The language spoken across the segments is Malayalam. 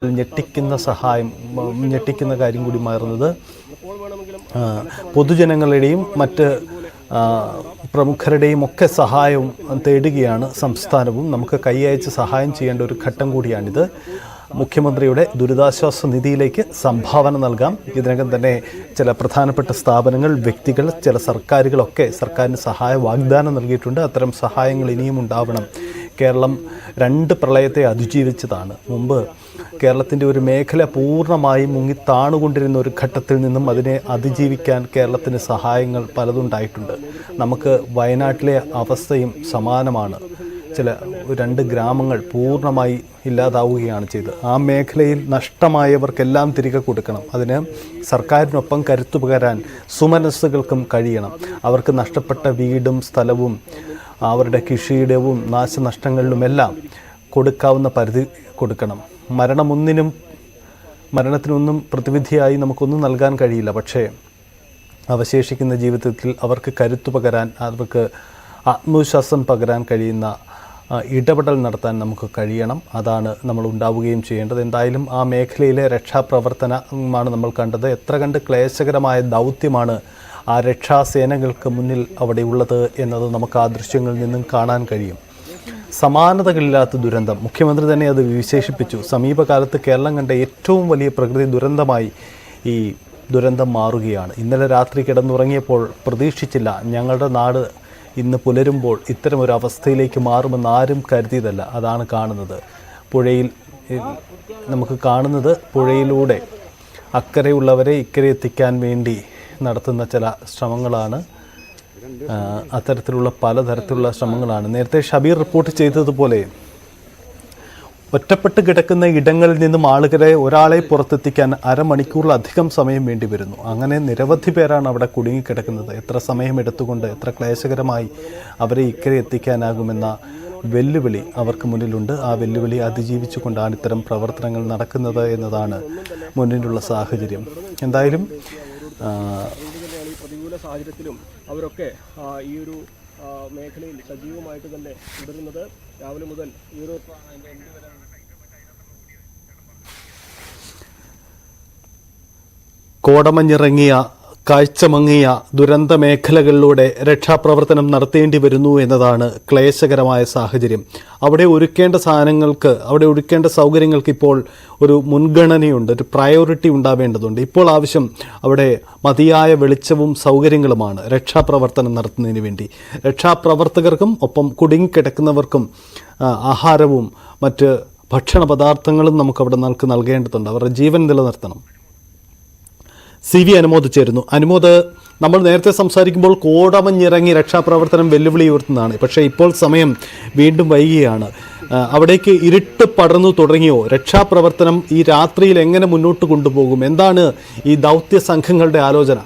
ഞെട്ടിക്കുന്ന സഹായം, ഞെട്ടിക്കുന്ന കാര്യം കൂടി മാറുന്നത് പൊതുജനങ്ങളുടെയും മറ്റ് പ്രമുഖരുടെയും ഒക്കെ സഹായവും തേടുകയാണ് സംസ്ഥാനവും. നമുക്ക് കൈയയച്ച് സഹായം ചെയ്യേണ്ട ഒരു ഘട്ടം കൂടിയാണിത്. മുഖ്യമന്ത്രിയുടെ ദുരിതാശ്വാസ നിധിയിലേക്ക് സംഭാവന നൽകാം. ഇതിനകം തന്നെ ചില പ്രധാനപ്പെട്ട സ്ഥാപനങ്ങൾ, വ്യക്തികൾ, ചില സർക്കാരുകളൊക്കെ സർക്കാരിന് സഹായ വാഗ്ദാനം നൽകിയിട്ടുണ്ട്. അത്തരം സഹായങ്ങൾ ഇനിയും ഉണ്ടാവണം. കേരളം 2 പ്രളയത്തെ അതിജീവിച്ചതാണ്. മുമ്പ് കേരളത്തിൻ്റെ ഒരു മേഖല പൂർണ്ണമായും മുങ്ങിത്താണുകൊണ്ടിരുന്ന ഒരു ഘട്ടത്തിൽ നിന്നും അതിനെ അതിജീവിക്കാൻ കേരളത്തിന് സഹായങ്ങൾ പലതുണ്ടായിട്ടുണ്ട്. നമുക്ക് വയനാട്ടിലെ അവസ്ഥയും സമാനമാണ്. ചില 2 ഗ്രാമങ്ങൾ പൂർണ്ണമായി ഇല്ലാതാവുകയാണ് ചെയ്തത്. ആ മേഖലയിൽ നഷ്ടമായവർക്കെല്ലാം തിരികെ കൊടുക്കണം. അതിന് സർക്കാരിനൊപ്പം കരുത്തു പകരാൻ സുമനസ്സുകൾക്കും കഴിയണം. അവർക്ക് നഷ്ടപ്പെട്ട വീടും സ്ഥലവും അവരുടെ കൃഷിയിടവും നാശനഷ്ടങ്ങളിലുമെല്ലാം കൊടുക്കാവുന്ന പരിധി കൊടുക്കണം. മരണത്തിനൊന്നും പ്രതിവിധിയായി നമുക്കൊന്നും നൽകാൻ കഴിയില്ല. പക്ഷേ അവശേഷിക്കുന്ന ജീവിതത്തിൽ അവർക്ക് കരുത്തു പകരാൻ, അവർക്ക് ആത്മവിശ്വാസം പകരാൻ കഴിയുന്ന ഇടപെടൽ നടത്താൻ നമുക്ക് കഴിയണം. അതാണ് നമ്മൾ ഉണ്ടാവുകയും ചെയ്യേണ്ടത്. എന്തായാലും ആ മേഖലയിലെ രക്ഷാപ്രവർത്തനമാണ് നമ്മൾ കണ്ടത്. എത്ര കണ്ട് ക്ലേശകരമായ ദൗത്യമാണ് ആ രക്ഷാസേനകൾക്ക് മുന്നിൽ അവിടെ ഉള്ളത് എന്നത് നമുക്ക് ആ ദൃശ്യങ്ങളിൽ നിന്നും കാണാൻ കഴിയും. സമാനതകളില്ലാത്ത ദുരന്തം, മുഖ്യമന്ത്രി തന്നെ അത് വിശേഷിപ്പിച്ചു. സമീപകാലത്ത് കേരളം കണ്ട ഏറ്റവും വലിയ പ്രകൃതി ദുരന്തമായി ഈ ദുരന്തം മാറുകയാണ്. ഇന്നലെ രാത്രി കിടന്നുറങ്ങിയപ്പോൾ പ്രതീക്ഷിച്ചില്ല ഞങ്ങളുടെ നാട് ഇന്ന് പുലരുമ്പോൾ ഇത്തരമൊരു അവസ്ഥയിലേക്ക് മാറുമെന്ന് ആരും കരുതിയതല്ല. അതാണ് കാണുന്നത്. പുഴയിൽ നമുക്ക് കാണുന്നത് പുഴയിലൂടെ അക്കരെയുള്ളവരെ ഇക്കരെ എത്തിക്കാൻ വേണ്ടി നടത്തുന്ന ചില ശ്രമങ്ങളാണ്. അത്തരത്തിലുള്ള പലതരത്തിലുള്ള ശ്രമങ്ങളാണ്. നേരത്തെ ഷബീർ റിപ്പോർട്ട് ചെയ്തതുപോലെ ഒറ്റപ്പെട്ട് കിടക്കുന്ന ഇടങ്ങളിൽ നിന്നും ഒരാളെ പുറത്തെത്തിക്കാൻ അരമണിക്കൂറിലധികം സമയം വേണ്ടി വരുന്നു. അങ്ങനെ നിരവധി പേരാണ് അവിടെ കുടുങ്ങിക്കിടക്കുന്നത്. എത്ര സമയം എടുത്തുകൊണ്ട്, എത്ര ക്ലേശകരമായി അവരെ ഇക്കരെ എത്തിക്കാനാകുമെന്ന വെല്ലുവിളി അവർക്ക് മുന്നിലുണ്ട്. ആ വെല്ലുവിളി അതിജീവിച്ചുകൊണ്ടാണ് ഇത്തരം പ്രവർത്തനങ്ങൾ നടക്കുന്നത് എന്നതാണ് മുന്നിലുള്ള സാഹചര്യം. എന്തായാലും പ്രതികൂല സാഹചര്യത്തിലും അവരൊക്കെ ഈ ഒരു മേഖലയിൽ സജീവമായിട്ട് തന്നെ തുടരുന്നത്. രാവിലെ മുതൽ ഈ ഒരു കോടമഞ്ഞിറങ്ങിയ, കാഴ്ചമങ്ങിയ ദുരന്ത മേഖലകളിലൂടെ രക്ഷാപ്രവർത്തനം നടത്തേണ്ടി വരുന്നു എന്നതാണ് ക്ലേശകരമായ സാഹചര്യം. അവിടെ ഒരുക്കേണ്ട സാധനങ്ങൾക്ക്, അവിടെ ഒരുക്കേണ്ട സൗകര്യങ്ങൾക്ക് ഇപ്പോൾ ഒരു മുൻഗണനയുണ്ട്, ഒരു പ്രയോറിറ്റി ഉണ്ടാവേണ്ടതുണ്ട്. ഇപ്പോൾ ആവശ്യം അവിടെ മതിയായ വെളിച്ചവും സൗകര്യങ്ങളുമാണ് രക്ഷാപ്രവർത്തനം നടത്തുന്നതിന് വേണ്ടി. രക്ഷാപ്രവർത്തകർക്കും ഒപ്പം കുടുങ്ങിക്കിടക്കുന്നവർക്കും ആഹാരവും മറ്റ് ഭക്ഷണ പദാർത്ഥങ്ങളും നമുക്കവിടെ നൽകേണ്ടതുണ്ട്. അവരുടെ ജീവൻ നിലനിർത്തണം. CV അനുമോദ് ചേരുന്നു. അനുമോദ്, നമ്മൾ നേരത്തെ സംസാരിക്കുമ്പോൾ കോടമഞ്ഞിറങ്ങി രക്ഷാപ്രവർത്തനം വെല്ലുവിളി ഉയർത്തുന്നതാണ്. പക്ഷേ ഇപ്പോൾ സമയം വീണ്ടും വൈകിയാണ്. അവിടേക്ക് ഇരുട്ട് പടർന്നു തുടങ്ങിയോ? രക്ഷാപ്രവർത്തനം ഈ രാത്രിയിൽ എങ്ങനെ മുന്നോട്ട് കൊണ്ടുപോകും? എന്താണ് ഈ ദൗത്യ സംഘങ്ങളുടെ ആലോചന?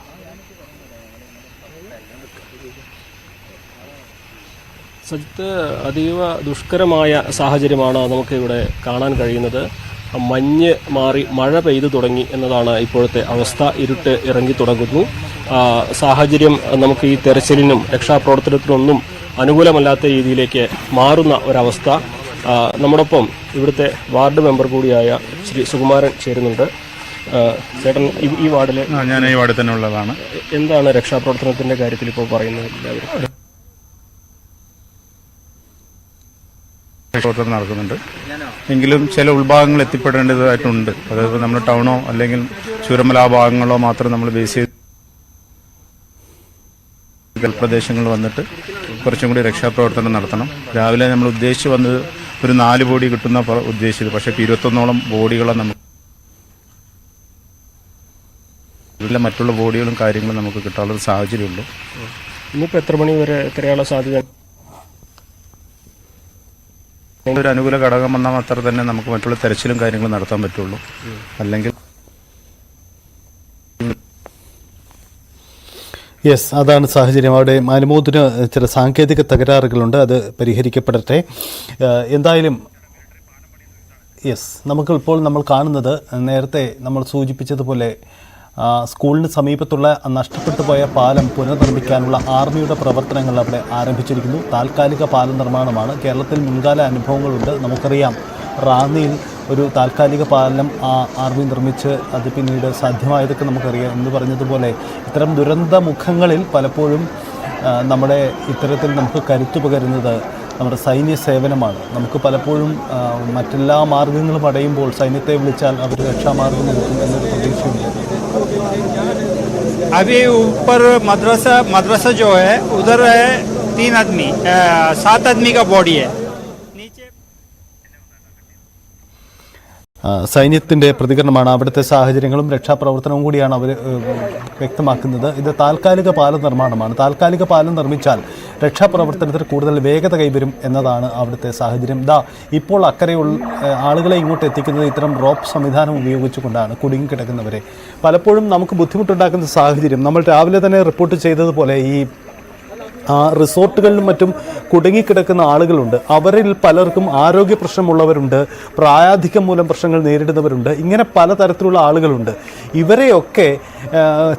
സജിത്ത്, അതീവ ദുഷ്കരമായ സാഹചര്യമാണ് നമുക്കിവിടെ കാണാൻ കഴിയുന്നത്. മഞ്ഞ് മാറി മഴ പെയ്തു തുടങ്ങി എന്നതാണ് ഇപ്പോഴത്തെ അവസ്ഥ. ഇരുട്ട് ഇറങ്ങി തുടങ്ങുന്നു. സാഹചര്യം നമുക്ക് ഈ തെരച്ചിലിനും രക്ഷാപ്രവർത്തനത്തിനൊന്നും അനുകൂലമല്ലാത്ത രീതിയിലേക്ക് മാറുന്ന ഒരവസ്ഥ. നമ്മോടൊപ്പം ഇവിടുത്തെ വാർഡ് മെമ്പർ കൂടിയായ ശ്രീ സുകുമാരൻ ചേരുന്നുണ്ട്. ചേട്ടൻ ഈ വാർഡിലെ? ഞാൻ ഈ വാർഡിൽ തന്നെ ഉള്ളതാണ്. എന്താണ് രക്ഷാപ്രവർത്തനത്തിന്റെ കാര്യത്തിൽ ഇപ്പോൾ പറയുന്നത്? എല്ലാവരും പ്രവർത്തനം നടക്കുന്നുണ്ട്. എങ്കിലും ചില ഉൾഭാഗങ്ങൾ എത്തിപ്പെടേണ്ടതായിട്ടുണ്ട്. അതായത് നമ്മൾ ടൗണോ അല്ലെങ്കിൽ ചൂരമല ഭാഗങ്ങളോ മാത്രം നമ്മൾ ബേസ് ചെയ്ത് പ്രദേശങ്ങളിൽ വന്നിട്ട് കുറച്ചും കൂടി രക്ഷാപ്രവർത്തനം നടത്തണം. രാവിലെ നമ്മൾ ഉദ്ദേശിച്ച് വന്നത് ഒരു 4 ബോഡി കിട്ടുന്ന ഉദ്ദേശിച്ചത്. പക്ഷേ 21ഓളം ബോഡികളെ നമുക്ക് മറ്റുള്ള ബോഡികളും കാര്യങ്ങളും നമുക്ക് കിട്ടാനുള്ള സാഹചര്യമുള്ളൂ. ഇന്നിപ്പോൾ എത്ര മണി വരെ എത്രയുള്ള സാധ്യത? ഒരു അനുകൂല ഘടകം വന്നാൽ മാത്രം തന്നെ നമുക്ക് മറ്റുള്ള തെരച്ചിലും കാര്യങ്ങളും നടത്താൻ പറ്റുള്ളൂ. അല്ലെങ്കിൽ അതാണ് സാഹചര്യം. അവിടെ അനുമോദിന് ചില സാങ്കേതിക തകരാറുകളുണ്ട്. അത് പരിഹരിക്കപ്പെടട്ടെ. എന്തായാലും നമുക്കിപ്പോൾ നമ്മൾ കാണുന്നത്, നേരത്തെ നമ്മൾ സൂചിപ്പിച്ചതുപോലെ സ്കൂളിന് സമീപത്തുള്ള നഷ്ടപ്പെട്ടു പോയ പാലം പുനർനിർമ്മിക്കാനുള്ള ആർമിയുടെ പ്രവർത്തനങ്ങൾ അവിടെ ആരംഭിച്ചിരിക്കുന്നു. താൽക്കാലിക പാല നിർമ്മാണമാണ്. കേരളത്തിൽ മുൻകാല അനുഭവങ്ങളുണ്ട്. നമുക്കറിയാം റാന്നിയിൽ ഒരു താൽക്കാലിക പാലം ആർമി നിർമ്മിച്ച് അത് പിന്നീട് സാധ്യമായതൊക്കെ നമുക്കറിയാം. എന്ന് പറഞ്ഞതുപോലെ ഇത്തരം ദുരന്ത മുഖങ്ങളിൽ പലപ്പോഴും നമ്മുടെ ഇത്തരത്തിൽ നമുക്ക് കരുത്തു പകരുന്നത് നമ്മുടെ സൈന്യ സേവനമാണ്. നമുക്ക് പലപ്പോഴും മറ്റെല്ലാ മാർഗങ്ങളും അടയുമ്പോൾ സൈന്യത്തെ വിളിച്ചാൽ അവർ രക്ഷാമാർഗം നൽകും എന്നൊരു പ്രതീക്ഷയുണ്ട്. अभी ऊपर मदरसा जो है उधर है 3 आदमी 7 आदमी का बॉडी है नीचे. സൈന്യത്തിൻ്റെ പ്രതികരണമാണ്. അവിടുത്തെ സാഹചര്യങ്ങളും രക്ഷാപ്രവർത്തനവും കൂടിയാണ് അവർ വ്യക്തമാക്കുന്നത്. ഇത് താൽക്കാലിക പാലം നിർമ്മാണമാണ്. താൽക്കാലിക പാലം നിർമ്മിച്ചാൽ രക്ഷാപ്രവർത്തനത്തിന് കൂടുതൽ വേഗത കൈവരും എന്നതാണ് അവിടുത്തെ സാഹചര്യം. ഇപ്പോൾ അക്കരെയുള്ള ആളുകളെ ഇങ്ങോട്ട് എത്തിക്കുന്നത് ഇത്തരം റോപ്പ് സംവിധാനം ഉപയോഗിച്ചുകൊണ്ടാണ്. കുടുങ്ങിക്കിടക്കുന്നവരെ പലപ്പോഴും നമുക്ക് ബുദ്ധിമുട്ടുണ്ടാക്കുന്ന സാഹചര്യം നമ്മൾ രാവിലെ തന്നെ റിപ്പോർട്ട് ചെയ്തതുപോലെ ഈ റിസോർട്ടുകളിലും മറ്റും കുടുങ്ങിക്കിടക്കുന്ന ആളുകളുണ്ട്. അവരിൽ പലർക്കും ആരോഗ്യ പ്രശ്നമുള്ളവരുണ്ട്, പ്രായാധിക്യം മൂലം പ്രശ്നങ്ങൾ നേരിടുന്നവരുണ്ട്. ഇങ്ങനെ പലതരത്തിലുള്ള ആളുകളുണ്ട്. ഇവരെയൊക്കെ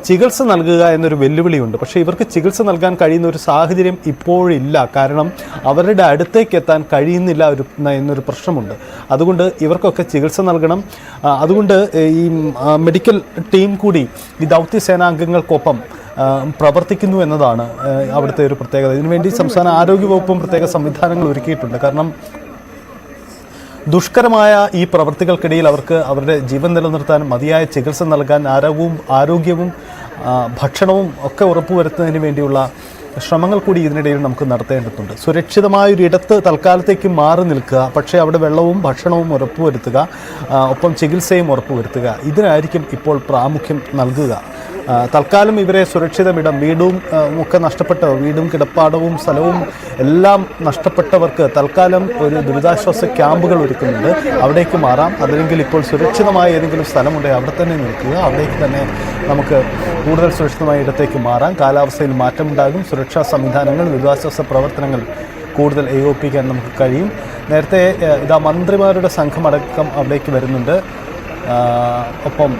ചികിത്സ നൽകുക എന്നൊരു വെല്ലുവിളിയുണ്ട്. പക്ഷേ ഇവർക്ക് ചികിത്സ നൽകാൻ കഴിയുന്ന ഒരു സാഹചര്യം ഇപ്പോഴില്ല. കാരണം അവരുടെ അടുത്തേക്ക് എത്താൻ കഴിയുന്നില്ല എന്നൊരു പ്രശ്നമുണ്ട്. അതുകൊണ്ട് ഇവർക്കൊക്കെ ചികിത്സ നൽകണം. അതുകൊണ്ട് ഈ മെഡിക്കൽ ടീം കൂടി ഈ ദൗത്യ സേനാംഗങ്ങൾക്കൊപ്പം പ്രവർത്തിക്കുന്നു എന്നതാണ് അവിടുത്തെ ഒരു പ്രത്യേകത. ഇതിനുവേണ്ടി സംസ്ഥാന ആരോഗ്യ വകുപ്പും പ്രത്യേക സംവിധാനങ്ങൾ ഒരുക്കിയിട്ടുണ്ട്. കാരണം ദുഷ്കരമായ ഈ പ്രവൃത്തികൾക്കിടയിൽ അവർക്ക് അവരുടെ ജീവൻ നിലനിർത്താൻ മതിയായ ചികിത്സ നൽകാൻ ആരോഗ്യവും ഭക്ഷണവും ഒക്കെ ഉറപ്പുവരുത്തുന്നതിന് വേണ്ടിയുള്ള ശ്രമങ്ങൾ കൂടി ഇതിനിടയിൽ നമുക്ക് നടത്തേണ്ടതുണ്ട്. സുരക്ഷിതമായൊരിടത്ത് തൽക്കാലത്തേക്ക് മാറി നിൽക്കുക, പക്ഷേ അവിടെ വെള്ളവും ഭക്ഷണവും ഉറപ്പുവരുത്തുക, ഒപ്പം ചികിത്സയും ഉറപ്പുവരുത്തുക. ഇതിനായിരിക്കും ഇപ്പോൾ പ്രാമുഖ്യം നൽകുക. തൽക്കാലം ഇവരെ സുരക്ഷിതമിടം, വീടും ഒക്കെ നഷ്ടപ്പെട്ടവർ, വീടും കിടപ്പാടവും സ്ഥലവും എല്ലാം നഷ്ടപ്പെട്ടവർക്ക് തൽക്കാലം ഒരു ദുരിതാശ്വാസ ക്യാമ്പുകൾ ഒരുക്കുന്നുണ്ട്. അവിടേക്ക് മാറാം. അതല്ലെങ്കിൽ ഇപ്പോൾ സുരക്ഷിതമായ ഏതെങ്കിലും സ്ഥലമുണ്ടെങ്കിൽ അവിടെ തന്നെ നിൽക്കുക. അവിടേക്ക് തന്നെ നമുക്ക് കൂടുതൽ സുരക്ഷിതമായ ഇടത്തേക്ക് മാറാം. കാലാവസ്ഥയിൽ മാറ്റമുണ്ടാകും. സുരക്ഷാ സംവിധാനങ്ങൾ, ദുരിതാശ്വാസ പ്രവർത്തനങ്ങൾ കൂടുതൽ ഏകോപിപ്പിക്കാൻ നമുക്ക് കഴിയും. നേരത്തെ മന്ത്രിമാരുടെ സംഘമടക്കം അവിടേക്ക് വരുന്നുണ്ട്. ഒപ്പം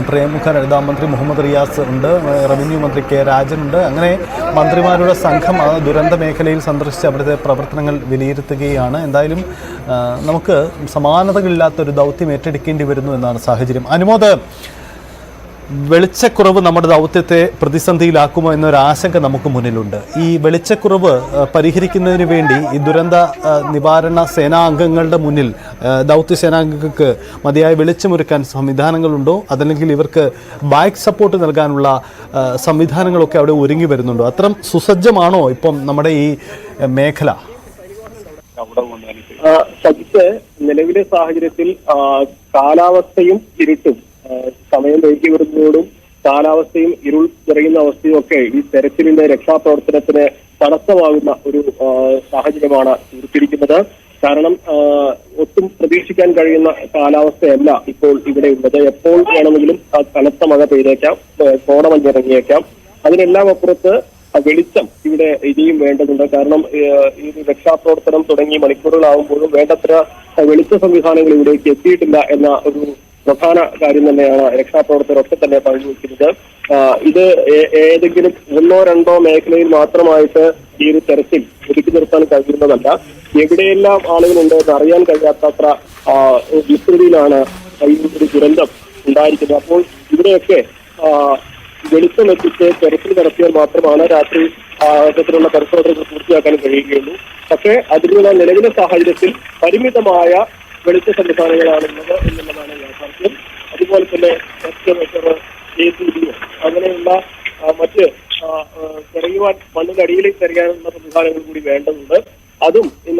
പ്രമുഖ മന്ത്രി മുഹമ്മദ് റിയാസ് ഉണ്ട്, റവന്യൂ മന്ത്രി കെ രാജനുണ്ട്. അങ്ങനെ മന്ത്രിമാരുടെ സംഘം ദുരന്ത മേഖലയിൽ സന്ദർശിച്ച് അവിടുത്തെ പ്രവർത്തനങ്ങൾ വിലയിരുത്തുകയാണ്. എന്തായാലും നമുക്ക് സമാനതകളില്ലാത്തൊരു ദൗത്യം ഏറ്റെടുക്കേണ്ടി വരുന്നു എന്നാണ് സാഹചര്യം. അനുമോദ്, വെളിച്ചക്കുറവ് നമ്മുടെ ദൗത്യത്തെ പ്രതിസന്ധിയിലാക്കുമോ എന്നൊരു ആശങ്ക നമുക്ക് മുന്നിലുണ്ട്. ഈ വെളിച്ചക്കുറവ് പരിഹരിക്കുന്നതിന് വേണ്ടി ഈ ദുരന്ത നിവാരണ സേനാംഗങ്ങളുടെ മുന്നിൽ ദൗത്യ സേനാംഗങ്ങൾക്ക് മതിയായ വെളിച്ചമൊരുക്കാൻ സംവിധാനങ്ങളുണ്ടോ, അതല്ലെങ്കിൽ ഇവർക്ക് ബാക്ക് സപ്പോർട്ട് നൽകാനുള്ള സംവിധാനങ്ങളൊക്കെ അവിടെ ഒരുങ്ങി വരുന്നുണ്ടോ? അത്തരം സുസജ്ജമാണോ ഇപ്പം നമ്മുടെ ഈ മേഖല? സജിത്ത്, നിലവിലെ സാഹചര്യത്തിൽ കാലാവസ്ഥയും ഇരുട്ടും സമയം വൈകി വരുന്നതോടും കാലാവസ്ഥയും ഇരുൾ നിറയുന്ന അവസ്ഥയും ഒക്കെ ഈ തെരച്ചിലിന്റെ രക്ഷാപ്രവർത്തനത്തിന് തടസ്സമാകുന്ന ഒരു സാഹചര്യമാണ് തീർത്തിരിക്കുന്നത്. കാരണം ഒട്ടും പ്രതീക്ഷിക്കാൻ കഴിയുന്ന കാലാവസ്ഥയല്ല ഇപ്പോൾ ഇവിടെ ഉള്ളത്. എപ്പോൾ വേണമെങ്കിലും കനത്ത മഴ പെയ്തേക്കാം, കോടമഞ്ഞിറങ്ങിയേക്കാം. അതിനെല്ലാം അപ്പുറത്ത് വെളിച്ചം ഇവിടെ ഇനിയും വേണ്ടതുണ്ട്. കാരണം ഈ രക്ഷാപ്രവർത്തനം തുടങ്ങി മണിക്കൂറുകളാവുമ്പോഴും വേണ്ടത്ര വെളിച്ച സംവിധാനങ്ങൾ ഇവിടേക്ക് എത്തിയിട്ടില്ല എന്ന ഒരു പ്രധാന കാര്യം തന്നെയാണ് രക്ഷാപ്രവർത്തകരൊക്കെ തന്നെ പങ്കുവയ്ക്കുന്നത്. ഇത് ഏതെങ്കിലും 1-2 മേഖലയിൽ മാത്രമായിട്ട് ഈ ഒരു തെരച്ചിൽ ഒതുക്കി നിർത്താൻ കഴിയുന്നതല്ല. എവിടെയെല്ലാം ആളുകളുണ്ട് എന്ന് അറിയാൻ കഴിയാത്തത്ര വിസ്തൃതിയിലാണ് ഈ ഒരു ദുരന്തം ഉണ്ടായിരിക്കുന്നത്. അപ്പോൾ ഇവിടെയൊക്കെ വെളിച്ചം എത്തിച്ച് തെരച്ചിൽ നടത്തിയാൽ മാത്രമാണ് രാത്രി ഇത്തരത്തിലുള്ള പരിശോധനകൾ പൂർത്തിയാക്കാൻ കഴിയുകയുള്ളൂ. പക്ഷേ അതിനുള്ള നിലവിലെ സാഹചര്യത്തിൽ പരിമിതമായ വെളിച്ച സംവിധാനങ്ങളാണുള്ളത് എന്നുള്ളതാണ് യാഥാർത്ഥ്യം. അതുപോലെ തന്നെ അങ്ങനെയുള്ള മറ്റ് തെരയുവാൻ മണ്ണിനടിയിലേക്ക് തെരയാനുള്ള സംവിധാനങ്ങൾ കൂടി വേണ്ടതുണ്ട്. അതും ഇന്നത്തെ